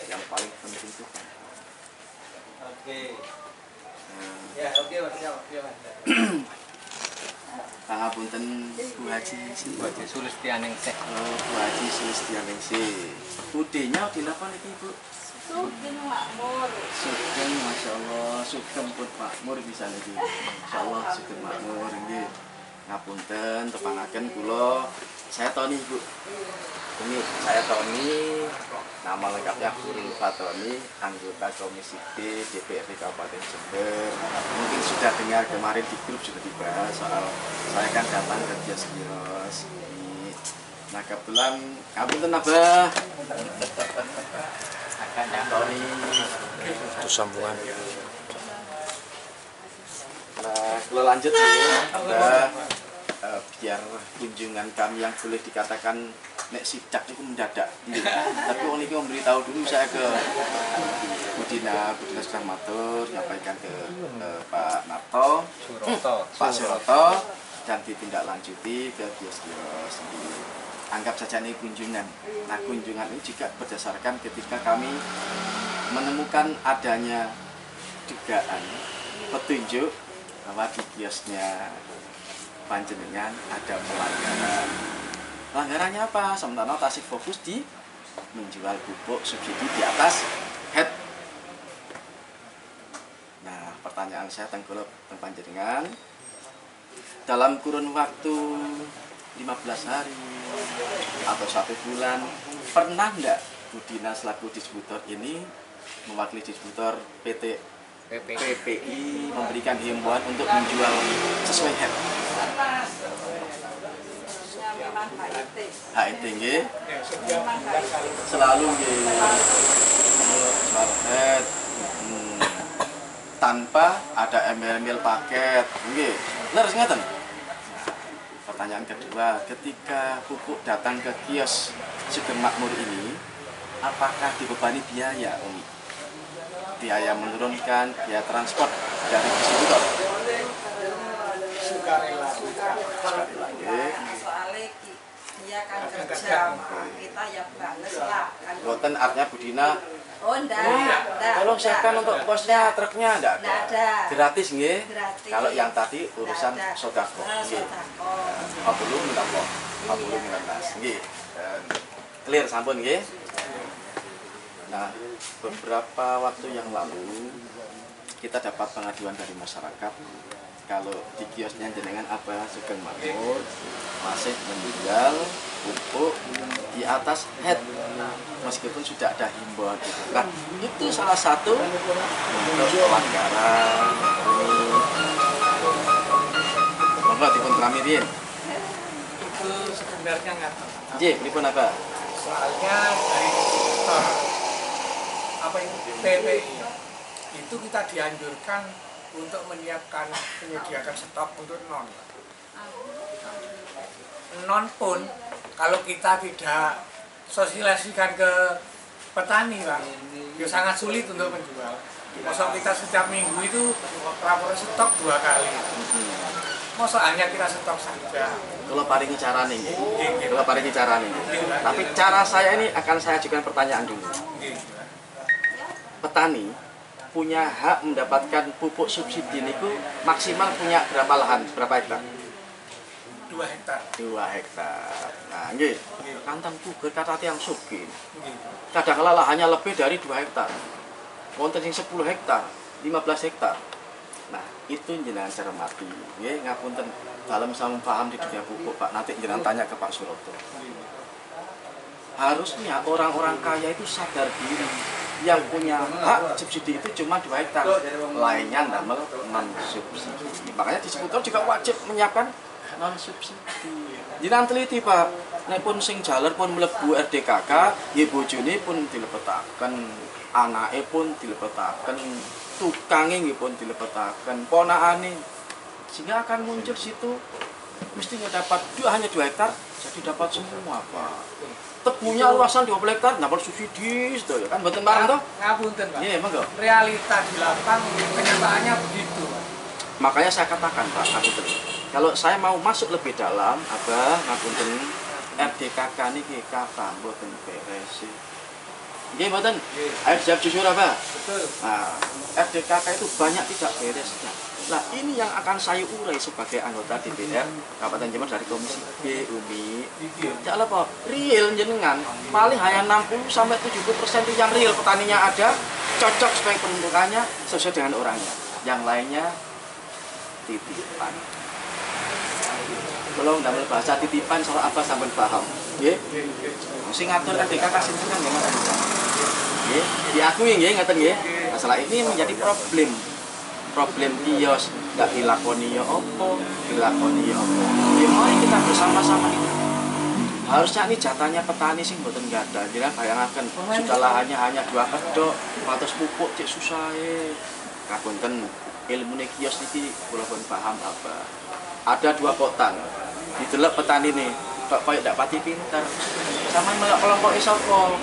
yang paling penting itu Oke. Ya, oke Mas. Pangapunten Bu Haji Bu Haji Sulistianingsih. Oh, Bu Haji Sulistianingsih. Budenya dilapon iki, Bu? Sugeng makmur. Sugeng, Masya Allah, sugeng pun makmur bisa niki. Masya Allah, sugeng makmur nggih. Ngapunten tepangaken kula. Saya Tony, Bu. Ini saya Tony, nama lengkapnya Hurul Fatoni, anggota Komisi D DPRD Kabupaten Jember. Mungkin sudah dengar kemarin di grup juga dibahas soal saya kan datang ke kios-kios. Nah kebetulan, ngapunten Abah. Tony, Itu sambungan. Nah, kalau lanjut dulu, Abah. Biar kunjungan kami yang boleh dikatakan nek sidak itu mendadak. Tapi orang ini memberitahu dulu saya ke Budina sudah matur, nyampaikan ke Pak Narto, Pak Suroto, dan ditindaklanjuti ke kios-kios. Anggap saja ini kunjungan. Nah kunjungan ini juga berdasarkan ketika kami menemukan adanya dugaan petunjuk bahwa di kiosnya panjenengan ada pelanggaran. Pelanggarannya apa? Sementara tasik fokus di menjual pupuk subsidi di atas head. Nah, pertanyaan saya tengkuluk tentang panjenengan dalam kurun waktu 15 hari atau 1 bulan pernah enggak Bu Dina selaku distributor ini mewakili distributor PT PPI memberikan himbauan untuk menjual sesuai head? HIT nggih. Selalu nggih. Jual head. Tanpa ada email paket nggih. Leres ngeten. Pertanyaan kedua, ketika pupuk datang ke kios Sugeng Makmur ini, apakah dibebani biaya, Umi? Biaya menurunkan, biaya transport dari distributor. Sukarela. Soalnya dia kan kerja, kita ya bales lah. Boten artinya Bu Dina. Oh enggak. Tolong siapkan untuk posnya, truknya enggak ada. Gratis nggih. Gratis. Kalau yang tadi urusan sodako nggih. 40 minta kok. 40 minta nggih. Clear sampun nggih. Nah, beberapa waktu yang lalu kita dapat pengaduan dari masyarakat kalau di kiosnya jenengan apa Sugeng Makmur masih menjual pupuk di atas head meskipun sudah ada himbauan itu. Nah, itu salah satu bentuk pelanggaran. Monggo dipun pramirin. Itu sebenarnya nggak. Nggih, pripun apa? Soalnya dari sektor apa ini PPI itu kita dianjurkan untuk menyiapkan menyediakan stok untuk non pun kalau kita tidak sosialisasikan ke petani Pak, ya sangat sulit untuk menjual. Masa kita setiap minggu itu lapor stok 2 kali. Masa hanya kita stok saja. Kalau paringi cara nih, kalau paringi cara nih. Tapi cara saya ini akan saya ajukan pertanyaan dulu. Petani punya hak mendapatkan pupuk subsidi niku maksimal punya berapa lahan, berapa hektar? 2 hektar. 2 hektar. Nah, nggih. Kantan puger kata yang sugih. Kadang-kala lahannya lebih dari 2 hektar. Wonten sing 10 hektar, 15 hektar. Nah, itu jenengan cermati. Nggih, ngapunten dalam sama paham di dunia pupuk, Pak. Nanti jenengan tanya ke Pak Suroto. Harusnya orang-orang kaya itu sadar diri. Yang punya hak subsidi itu cuma 2 hektar, lainnya ndamel non subsidi. Makanya distributor juga wajib menyiapkan non subsidi. Jenengan teliti Pak, nek pun sing jaler pun mlebu RDKK, nggih bojone pun dilepetaken, anake pun dilepetaken, tukange nggih pun dilepetaken, ponakane. Sehingga akan muncul situ mestinya dapat hanya 2 hektar, jadi dapat semua Pak. Tebunya luasan 20 hektar, dapat subsidi, gitu ya kan, buatan barang toh? Ngapunten Pak. Iya, monggo. Realita di lapang kenyataannya begitu Pak. Makanya saya katakan Pak Ngapunten, kalau saya mau masuk lebih dalam, Abah Ngapunten, RDKK niki kapan mboten beres. Nggih mboten? Ayo jawab jujur Abah. Betul. Nah, RDKK itu banyak tidak beresnya. Nah, ini yang akan saya urai sebagai anggota DPR Kabupaten Jember dari Komisi B, Umi. Tidak apa, real jenengan paling hanya 60-70% itu yang real, petaninya ada, cocok sebagai penuntukannya sesuai dengan orangnya. Yang lainnya titipan. Kalau nggak bahasa titipan soal apa sampai paham, ya? Mesti ngatur RDKK sinten kan gimana? Ya, diakui nggih ngaten nggih. Masalah ini menjadi problem kios nggak dilakoni ya opo, dilakoni ya opo. Ya mari kita bersama-sama itu. Harusnya ini jatahnya petani sing mboten nggak ada. Jadi bayangkan sudah lahannya hanya 2 kedok, patos pupuk cek susah Ngapunten, ilmu kios niki kula pun paham apa. Ada 2 potan. Didelok petani nih, kok koyo ndak pati pinter. Sama melok kelompok sapa?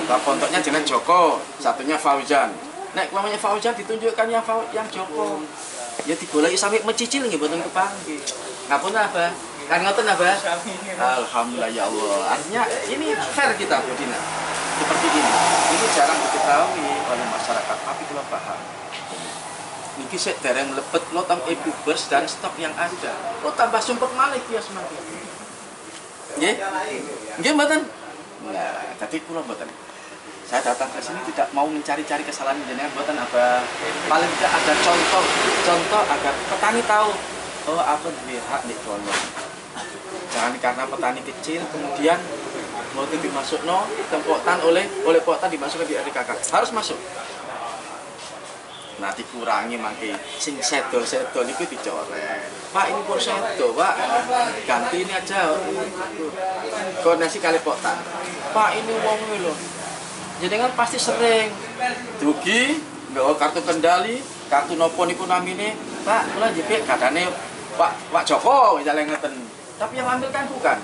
Pak kontoknya jeneng Joko, satunya Fauzan. Nek namanya Fauzan ditunjukkan yang Joko. Ya digoleki sampai mencicil nggih mboten kepanggih. Ngapunten Abah. Kan ngoten Abah. Alhamdulillah ya Allah. Artinya ini fair kita Budina. Seperti ini. Ini jarang diketahui oleh masyarakat, tapi kula paham. Niki sik dereng mlebet lo tam e-bubers dan stok yang ada. Lo tambah sumpek malih kios mangke. Nggih? Nggih mboten? Nah, tadi kula mboten. Saya datang ke sini tidak mau mencari-cari kesalahan jenengan mboten apa. Paling tidak ada contoh agar petani tahu oh apa duwe hak nek kono. Jangan karena petani kecil kemudian mau dimasukno tempotan oleh potan dimasukkan di RDKK. Harus masuk. Nah dikurangi mangke sing sedo niku dicoret. Pak ini kok sedo, Pak. Ganti ini aja. Koordinasi kali potan. Pak ini wong lho. Jenengan pasti sering dugi nggawa kartu kendali, kartu nopo niku namine, Pak, kula njipik kadane Pak Joko misalnya ngeten. Tapi yang ambil kan bukan.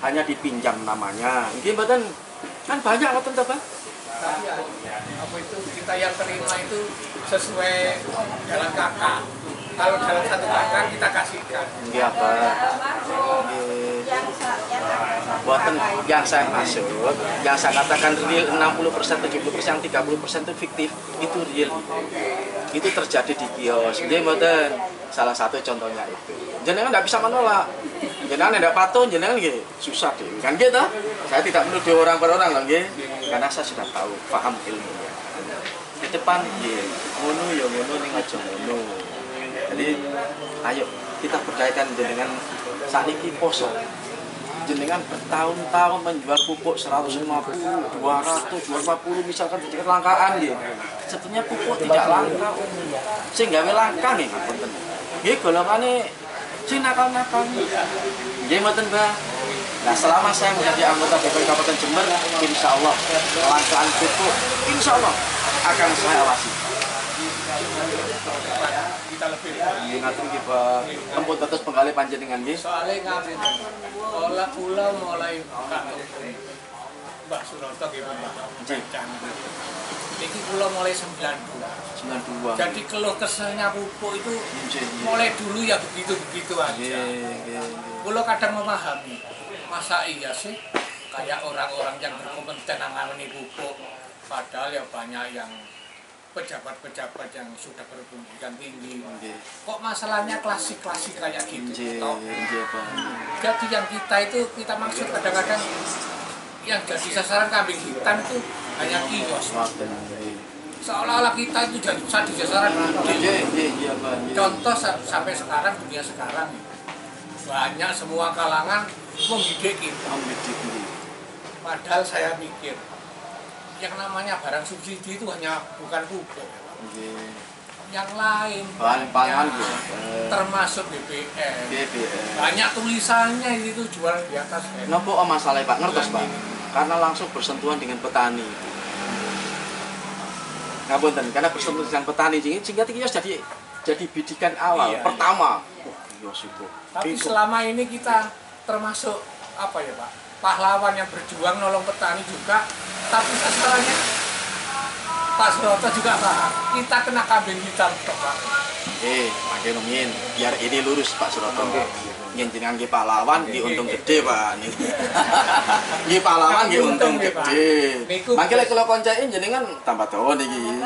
Hanya dipinjam namanya. Nggih mboten kan banyak ngoten to, Pak? Tapi apa itu kita yang terima itu sesuai jalan kakak. Kalau dalam 1 kakak kita kasihkan. Nggih apa? Buatan yang saya masuk, yang saya katakan real 60%, 70%, 30% itu fiktif, itu real. Itu terjadi di kios. Nggih mboten. Salah satu contohnya itu. Jenengan nggak bisa menolak. Jenengan tidak patuh, jenengan nggih susah deh. Kan gitu. Saya tidak menuduh orang per orang loh nggih. Karena saya sudah tahu, paham ilmunya. Di depan nggih, ngono ya ngono ning aja ngono. Jadi ayo kita berdayakan jenengan saat ini poso. Jenengan bertahun-tahun menjual pupuk 150, 200, 250 misalkan di kelangkaan nggih. Sebetulnya pupuk tidak langka. Sing gawe langka nggih ngapunten. Nggih golongane sing nakal-nakal. Nggih mboten, Mbah. Nah, selama saya menjadi anggota DPR Kabupaten Jember, insya Allah kelangkaan pupuk insya Allah akan saya awasi. Kita lebih Ngatur nggih, Pak. Ampun tetes penggalih panjenengan nggih. soalnya ngapain olah pulau mulai Mbak Suroto gimana? Ini pulau mulai 92. 92. Jadi keluh kesahnya pupuk itu mulai dulu ya begitu-begitu aja. Pulau kadang memahami, masa iya sih kayak orang-orang yang berkompeten menangani pupuk, padahal ya banyak yang pejabat-pejabat yang sudah berpendidikan tinggi. Kok masalahnya klasik-klasik kayak gitu? Jadi yang kita maksud kadang-kadang yang jadi sasaran kambing hitam itu hanya kios. Seolah-olah kita itu jadi sasaran. Contoh sampai sekarang, dunia sekarang banyak semua kalangan mendidik kita. Padahal saya pikir yang namanya barang subsidi itu hanya bukan pupuk, yang lain bahan pangan termasuk BBM. Banyak tulisannya itu jual di atas. Nopo masalahnya Pak, ngertos Pak? Karena langsung bersentuhan dengan petani. Ngapunten, karena bersentuhan dengan petani sehingga kios jadi bidikan awal pertama. Kios itu. Tapi selama ini kita termasuk apa ya Pak? Pahlawan yang berjuang nolong petani juga. Tapi masalahnya Pak Suroto juga paham, kita kena kambing hitam Pak. makin rumiyin biar ini lurus Pak Suroto. Nggih jenengan nggih pahlawan nggih untung gede Pak. Nggih pahlawan nggih untung gede. Mangke lek kula koncakin jenengan tambah dawa niki.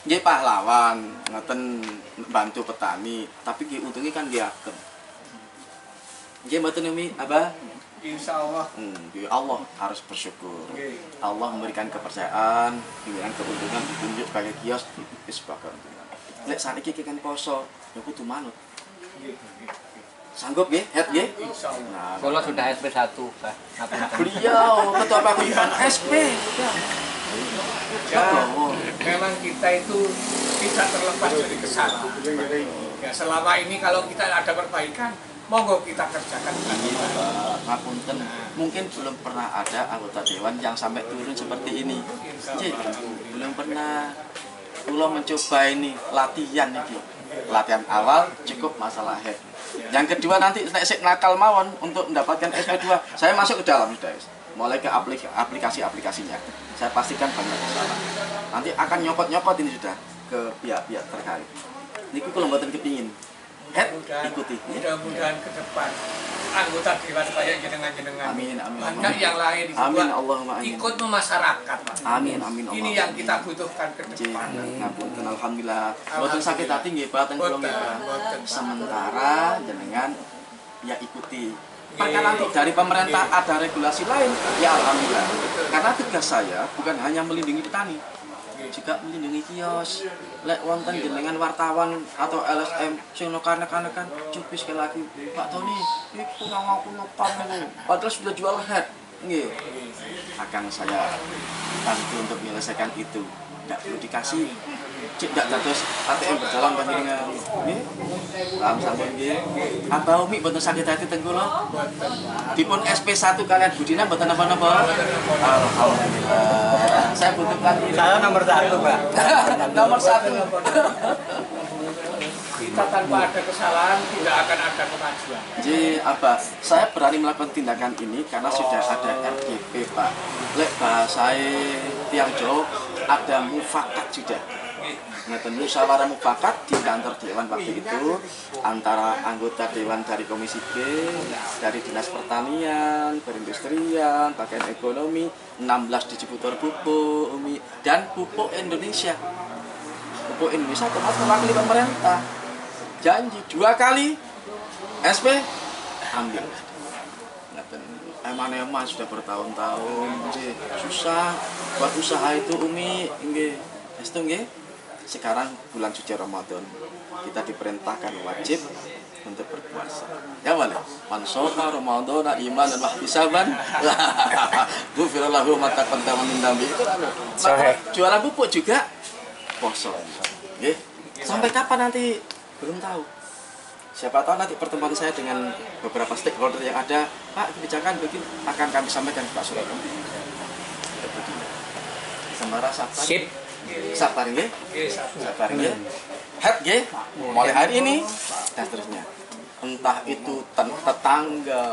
Nggih pahlawan, ngoten bantu petani, tapi nggih untungnya kan nggih ageng. Nggih mboten Umi, Abah? Insya Allah. Ya Allah harus bersyukur. Allah memberikan kepercayaan, memberikan keuntungan, ditunjuk sebagai kios, sebagai keuntungan. Lek saiki kan poso, ya kudu manut. Sanggup nggih, head nggih? Insyaallah. Kalau sudah SP1, Pak. Beliau ketua paguyuban SP. Ya, memang kita itu tidak terlepas dari kesalahan. Ya, selama ini kalau kita ada perbaikan, monggo kita kerjakan. Ngapunten, mungkin belum pernah ada anggota dewan yang sampai turun seperti ini. Belum pernah. Kula mencoba ini latihan nih. Latihan awal cukup masalah head. Yang kedua nanti nek nakal mawon untuk mendapatkan SP2, saya masuk ke dalam sudah. Mulai ke aplikasi-aplikasinya. Saya pastikan banyak kesalahan. Nanti akan nyopot-nyopot ini sudah ke pihak-pihak terkait. Niku kula mboten kepingin. Head ikuti. Mudah-mudahan ke depan anggota dewan kayak jenengan-jenengan. Amin, amin. Banyak yang lain juga Amin, Allahumma amin. ikut memasyarakat. Amin, amin. Ini yang kita butuhkan ke depan. Ngapunten alhamdulillah. Mboten sakit hati nggih Pak teng kula nggih Pak. Sementara jenengan ya ikuti. Maka nanti dari pemerintah ada regulasi lain, ya alhamdulillah. Karena tugas saya bukan hanya melindungi petani, juga melindungi kios. Lek wonten jenengan wartawan atau LSM sing nekan-nekan cupis sekali lagi Pak Tony iku ngaku ngepan niku padahal sudah jual head nggih akan saya bantu untuk menyelesaikan itu. Tidak perlu dikasih cek tidak terus ATM berjalan panjenengan nggih paham sampun nggih apa Umi mboten sakit hati teng kula dipun SP1 kalian Budina mboten napa-napa alhamdulillah saya butuh pelatihan Saya nomor 1, Pak. nomor 1 Kita tanpa ada kesalahan tidak akan ada kemajuan. Jadi apa? Saya berani melakukan tindakan ini karena sudah ada RGP Pak. Lek bahasa tiang Jawa ada mufakat sudah. Ngeten musyawarah mufakat di kantor dewan waktu itu antara anggota dewan dari Komisi B, dari Dinas Pertanian, Perindustrian, Bagian Ekonomi, 16 distributor pupuk, Umi, dan pupuk Indonesia. Pupuk Indonesia termasuk mewakili pemerintah. Janji 2 kali SP ambil. Eman-eman sudah bertahun-tahun, susah buat usaha itu Umi, nggih. Estu nggih. Sekarang bulan suci Ramadan, kita diperintahkan wajib untuk berpuasa. Ya boleh. Man shoma Ramadan iman dan wahtisaban. Ghufirallahu ma taqaddama min dambi. Itu jualan pupuk juga poso. Nggih. Sampai kapan nanti belum tahu. Siapa tahu nanti pertemuan saya dengan beberapa stakeholder yang ada, Pak, kebijakan begini akan kami sampaikan ke Pak Suroto. Sembara sabar. Sip. Sabar nggih. Sabar nggih. Head nggih. Mulai hari ini dan seterusnya. Entah itu tetangga,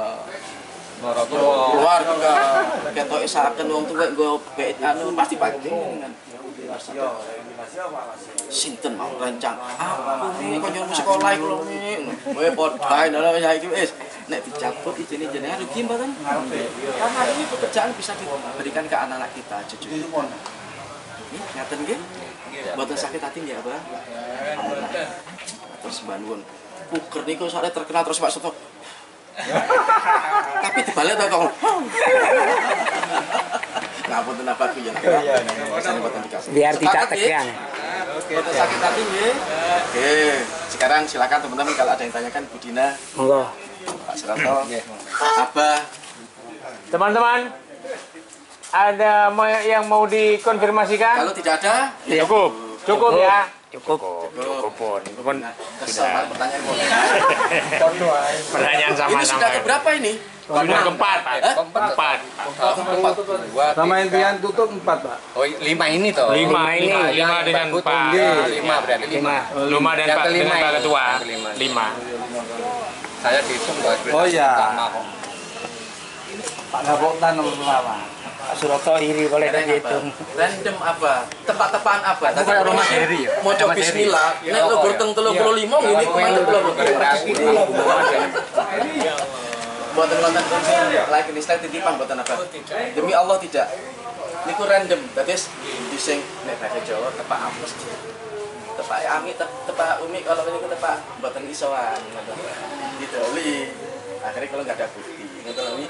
keluarga, ketok isaken wong tuwek nggo bait anu pasti pagi dengan sinten mau rancang aku iki kanca sekolah iku lho kowe padha nang saiki wis nek dicabut izine jenengan rugi mboten karena ini pekerjaan bisa diberikan ke anak-anak kita cucu ngaten nggih mboten sakit hati nggih Abah terus bangun puker niku sare terkenal terus Pak Soto tapi dibalik to kok ngapunten apa ku yen Biar tidak tegang. Oke, sakit hati nggih. Oke, sekarang silakan teman-teman kalau ada yang tanyakan Bu Dina. Monggo. Pak Suroto. Abah. Teman-teman, ada yang mau dikonfirmasikan? Kalau tidak ada, ya Cukup ya. Cukup. Cukup pun. Kesalahan pertanyaan mau. Pertanyaan Ini sama-sama. sudah keberapa ini? Sudah keempat, Pak. Hah? Keempat. Sama intian tutup 4, Pak. Oh, 5 ini toh. 5 ini, 5 dengan Pak. 5 berarti 5. 5 dan Yang Pak kelima dengan Pak ini. Ketua. Yang kelima. 5. Saya dihitung Pak. Oh, iya. Utama kok. Pak Gapotan nomor berapa? Suroto iri boleh Random gitu. Random apa? Tepat-tepaan apa? Aku kayak rumah Heri ya. Mau coba bismillah, nek lo berteng 35 ngene kok mantep lho. Buatan konten like ini slide titipan buatan apa? Demi Allah tidak. Niku random, dadi dising nek bahasa Jawa tepak apes. Tepak ami tepak umi kalau niku tepak buatan isoan. Gitu li. Akhirnya kalau nggak ada bukti, ngoten lho.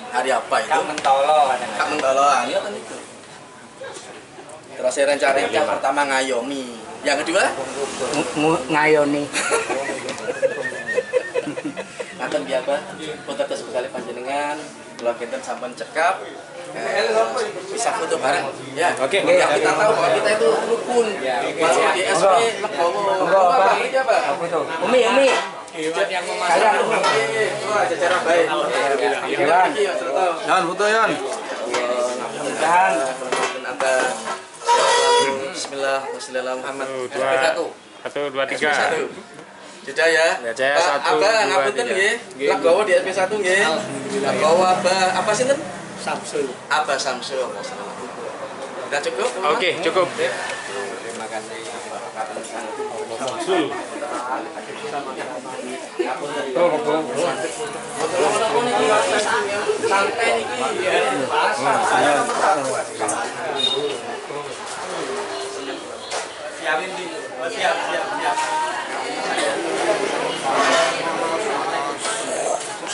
Hari apa itu? Kak Mentolo. Kak Mentolo, ya kan itu. Terus saya rencana yang pertama ngayomi, yang kedua Ngayoni. ngaten biasa, foto sekali panjenengan, kalau kita sampai cekap, bisa foto bareng. Ya, Oke. Ya, kita tahu bahwa kita itu rukun. Walaupun di SP, Legowo. Apa itu? Umi. Yang Itu aja cara baik. Yan, foto Yan. Bismillah, wassalamualaikum Muhammad. Satu, dua, tiga. Sudah ya. Jaya, Pak, satu, Abah, dua, ngapunten tiga. nggih. Legowo di SP1 nggih. Legowo Abah, apa sih ten? Samsul. Abah Samsul. Udah cukup? Oke, cukup. Terima kasih. Santai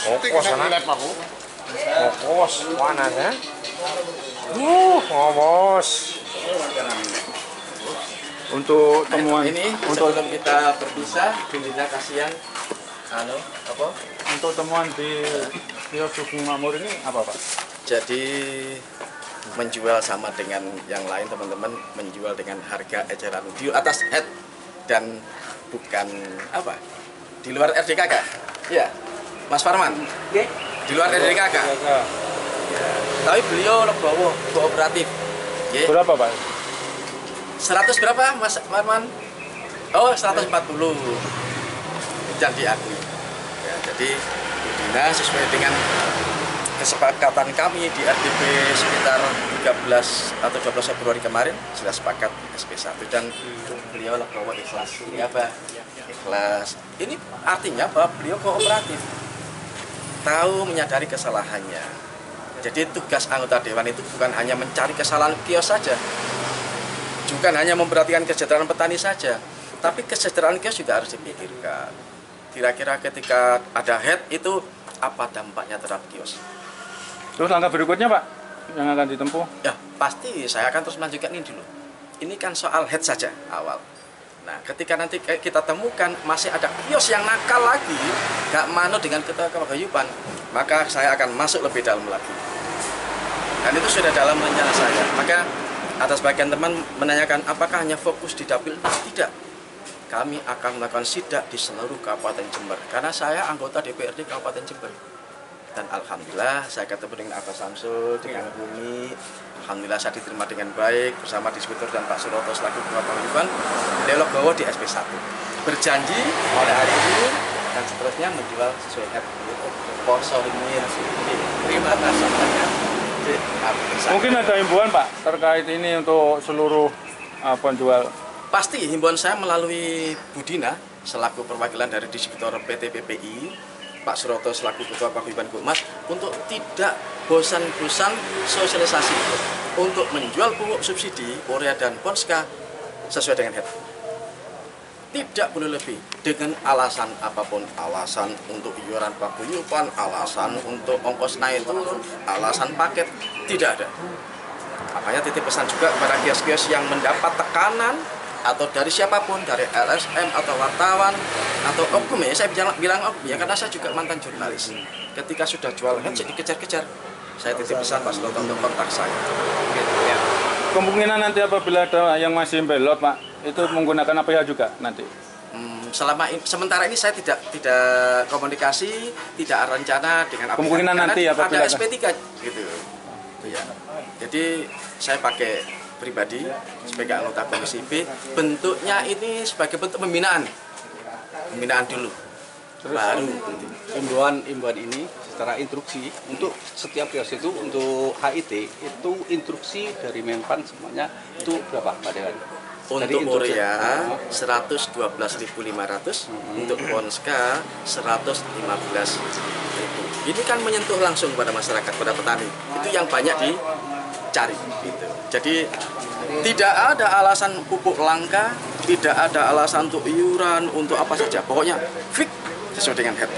Ngokos sana lep aku. Ngokos, panas ya. Ngokos. Untuk temuan ini sebelum kita berpisah, Bunda kasihan apa? untuk temuan di kios Sugeng Makmur ini apa Pak? Jadi menjual sama dengan yang lain teman-teman, menjual dengan harga eceran di atas head dan bukan apa? Di luar RDKK. Ya. Mas Farman. Di luar RDKK. Ya. Tapi beliau Legowo kooperatif. Nggih. Berapa Pak? 100 berapa Mas Farman? Oh, 140. Dan diakui. Ya, jadi Budina sesuai dengan kesepakatan kami di RDP sekitar 13 atau 12 Februari kemarin sudah sepakat SP1 dan beliau Legowo ikhlas. Ini apa? Ikhlas. Ini artinya bahwa beliau kooperatif. Tahu menyadari kesalahannya. Jadi tugas anggota dewan itu bukan hanya mencari kesalahan kios saja. Bukan hanya memperhatikan kesejahteraan petani saja, tapi kesejahteraan kios juga harus dipikirkan. Kira-kira ketika ada head itu apa dampaknya terhadap kios? Terus langkah berikutnya Pak yang akan ditempuh? Ya pasti saya akan terus melanjutkan ini dulu. Ini kan soal head saja awal. Nah ketika nanti kita temukan masih ada kios yang nakal lagi, gak manut dengan kepaguyuban, maka saya akan masuk lebih dalam lagi. Dan itu sudah dalam rencana saya. Maka ada sebagian teman menanyakan apakah hanya fokus di dapil? Tidak. Kami akan melakukan sidak di seluruh Kabupaten Jember karena saya anggota DPRD Kabupaten Jember. Dan alhamdulillah saya ketemu dengan Abah Samsul, dengan Bumi. Alhamdulillah saya diterima dengan baik bersama distributor dan Pak Suroto selaku Ketua Paguyuban. Beliau Legowo di SP1. Berjanji oleh hari ini dan seterusnya menjual sesuai head. Poso ini terima kasih banyak. Mungkin ada himbauan Pak terkait ini untuk seluruh penjual. Pasti himbauan saya melalui Budina selaku perwakilan dari distributor PT PPI, Pak Suroto selaku Ketua Paguyuban Gukmas untuk tidak bosan-bosan sosialisasi untuk menjual pupuk subsidi urea dan Ponska sesuai dengan head. Tidak boleh lebih dengan alasan apapun, alasan untuk iuran paguyuban, alasan untuk ongkos naik turun, alasan paket, tidak ada. Makanya titip pesan juga kepada kios-kios yang mendapat tekanan atau dari siapapun, dari LSM atau wartawan atau oknum ya, saya bilang oknum ya karena saya juga mantan jurnalis. Ketika sudah jual head, jadi dikejar-kejar. Saya titip pesan Pak Suroto untuk kontak saya. Kemungkinan nanti apabila ada yang masih belot Pak, itu menggunakan APH juga nanti? Sementara ini saya tidak komunikasi, tidak rencana dengan APH. Kemungkinan nanti apabila ada SP3 gitu. Ya. Jadi saya pakai pribadi sebagai anggota Komisi B, bentuknya ini sebagai bentuk pembinaan dulu. Terus baru imbauan ini secara instruksi untuk setiap kios itu untuk HIT itu instruksi dari Menpan semuanya itu berapa Pak Dewan? Untuk urea 112.500, untuk Ponska 115.000. Ini kan menyentuh langsung pada masyarakat, pada petani. Itu yang banyak dicari gitu. Jadi tidak ada alasan pupuk langka, tidak ada alasan untuk iuran, untuk apa saja. Pokoknya fix sesuai dengan HIT.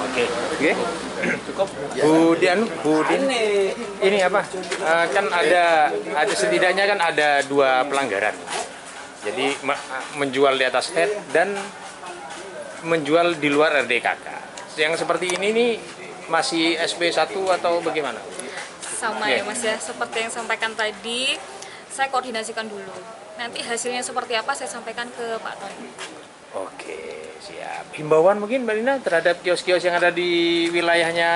Oke. Cukup. Bu Dian, ini apa? Kan ada setidaknya kan ada 2 pelanggaran. Jadi menjual di atas head dan menjual di luar RDKK. Yang seperti ini nih masih SP1 atau bagaimana? Sama ya Mas ya, seperti yang sampaikan tadi, saya koordinasikan dulu. Nanti hasilnya seperti apa saya sampaikan ke Pak Tony. Oke, siap. Himbauan mungkin Mbak Lina terhadap kios-kios yang ada di wilayahnya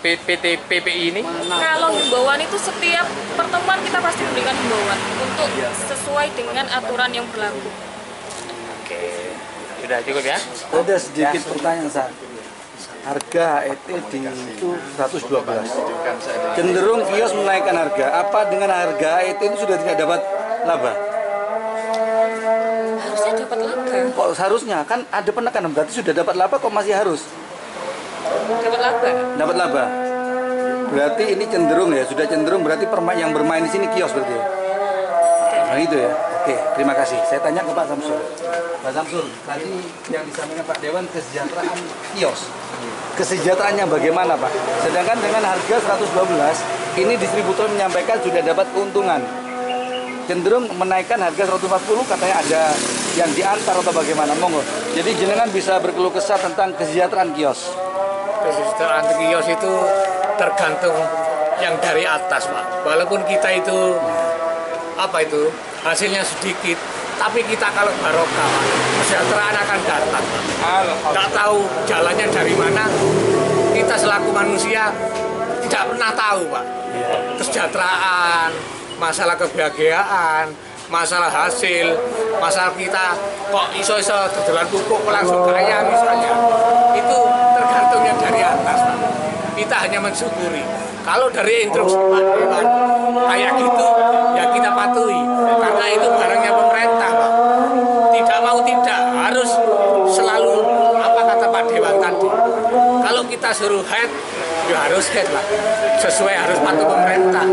PT PPI ini? Kalau himbauan itu setiap pertemuan kita pasti memberikan himbauan untuk sesuai dengan aturan yang berlaku. Oke, sudah cukup ya? Ada sedikit pertanyaan saya. Harga HET itu 112. Cenderung kios menaikkan harga. Apa dengan harga HET itu sudah tidak dapat laba? Harusnya dapat laba. Kok seharusnya? Kan ada penekanan, berarti sudah dapat laba kok masih harus? Dapat laba. Dapat laba. Berarti ini cenderung ya, sudah cenderung berarti yang bermain di sini kios berarti ya? Nah itu ya. Oke, terima kasih. Saya tanya ke Pak Samsul. Pak Samsul, tadi yang disampaikan Pak Dewan kesejahteraan kios. Kesejahteraannya bagaimana Pak? Sedangkan dengan harga 112, ini distributor menyampaikan sudah dapat keuntungan. Cenderung menaikkan harga 140, katanya ada yang diantar atau bagaimana? Monggo. Jadi jenengan bisa berkeluh kesah tentang kesejahteraan kios. Kesejahteraan kios itu tergantung yang dari atas Pak. Walaupun kita itu hasilnya sedikit, tapi kita kalau barokah Pak, kesejahteraan akan datang Pak. Nggak tahu jalannya dari mana, kita selaku manusia tidak pernah tahu Pak. Kesejahteraan, masalah kebahagiaan, masalah hasil, masalah kita kok iso-iso dodolan pupuk langsung kaya misalnya, itu tergantungnya dari atas Pak. Kita hanya mensyukuri. Kalau dari instruksi Pak Dewan kayak gitu, ya kita patuhi. Karena itu barangnya pemerintah Pak. Tidak mau tidak, harus selalu apa kata Pak Dewan tadi. Kalau kita suruh head, ya harus head lah. Sesuai harus patuh pemerintah.